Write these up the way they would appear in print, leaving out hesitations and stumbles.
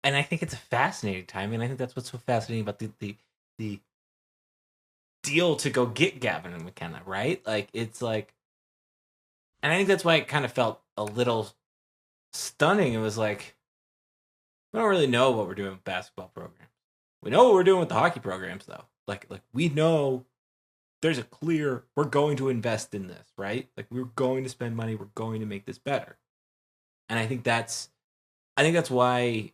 and I think it's a fascinating time, and I think that's what's so fascinating about the deal to go get Gavin and McKenna, right? Like it's like, and I think that's why it kind of felt a little stunning. It was like, we don't really know what we're doing with basketball programs. We know what we're doing with the hockey programs, though. Like we know there's a clear, we're going to invest in this, right? Like we're going to spend money, we're going to make this better. And I think that's why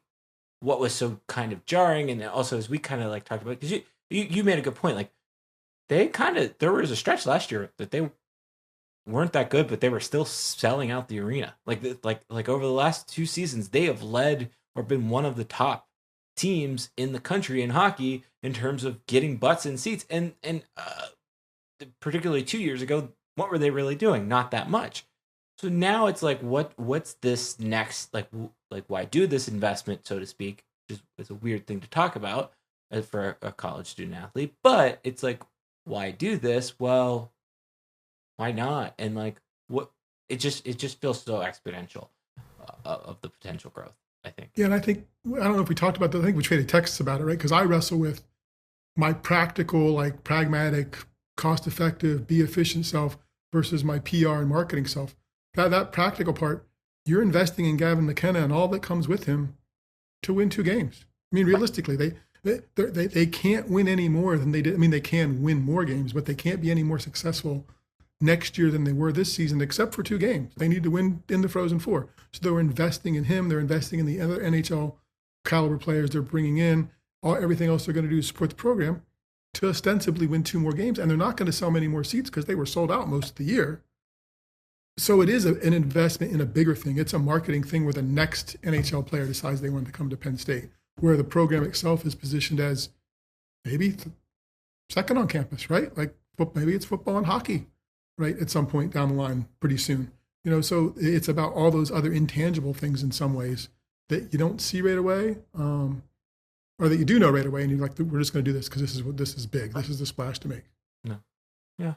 what was so kind of jarring, and also as we kind of like talked about, because you made a good point, like there was a stretch last year that they weren't that good, but they were still selling out the arena. Like over the last 2 seasons, they have led or been one of the top teams in the country in hockey in terms of getting butts in seats. And particularly 2 years ago, what were they really doing? Not that much. So now it's like, what's this next? Like why do this investment, so to speak? It's a weird thing to talk about for a college student athlete, but it's like, why do this? Well, why not? And like, what? It just feels so exponential of the potential growth, I think. Yeah, and I don't know if we talked about that. I think we traded texts about it, right? Because I wrestle with my practical, like pragmatic, cost-effective, be efficient self versus my PR and marketing self. That practical part, you're investing in Gavin McKenna and all that comes with him to win 2 games. I mean, realistically, they can't win any more than they did. I mean, they can win more games, but they can't be any more successful next year than they were this season, except for 2 games. They need to win in the Frozen Four. So they're investing in him. They're investing in the other NHL caliber players they're bringing in. Everything else they're going to do is support the program to ostensibly win 2 more games. And they're not going to sell many more seats because they were sold out most of the year. So it is an investment in a bigger thing. It's a marketing thing where the next NHL player decides they want to come to Penn State, where the program itself is positioned as maybe second on campus, right? Like maybe it's football and hockey, right? At some point down the line, pretty soon. So it's about all those other intangible things in some ways that you don't see right away, or that you do know right away, and you're like, we're just going to do this because this is big. This is the splash to make. No. Yeah.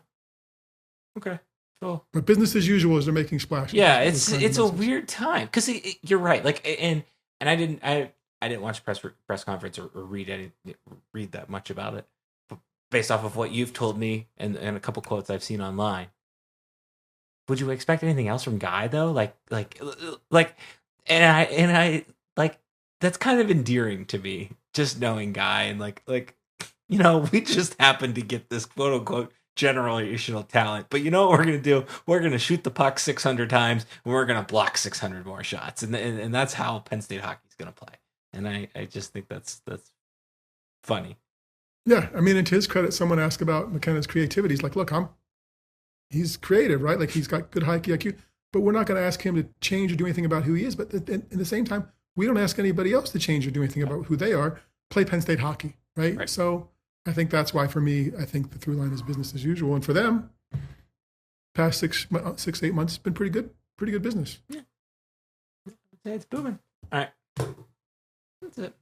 Okay. Cool. But business as usual as they're making splashes. Yeah, it's a weird time because you're right. Like, and I didn't watch press conference or read that much about it, but based off of what you've told me and a couple quotes I've seen online. Would you expect anything else from Guy though? And I that's kind of endearing to me, just knowing Guy and we just happened to get this quote unquote generational talent, but you know what we're going to do? We're going to shoot the puck 600 times and we're going to block 600 more shots. And that's how Penn State hockey is going to play. And I just think that's funny. Yeah. I mean, and to his credit, someone asked about McKenna's creativity. He's like, look, he's creative, right? Like he's got good hockey IQ, but we're not going to ask him to change or do anything about who he is. But at the same time, we don't ask anybody else to change or do anything about who they are. Play Penn State hockey, right? So I think that's why, for me, I think the through line is business as usual. And for them, past 8 months, it's been pretty good business. Yeah. It's booming. All right. That's it.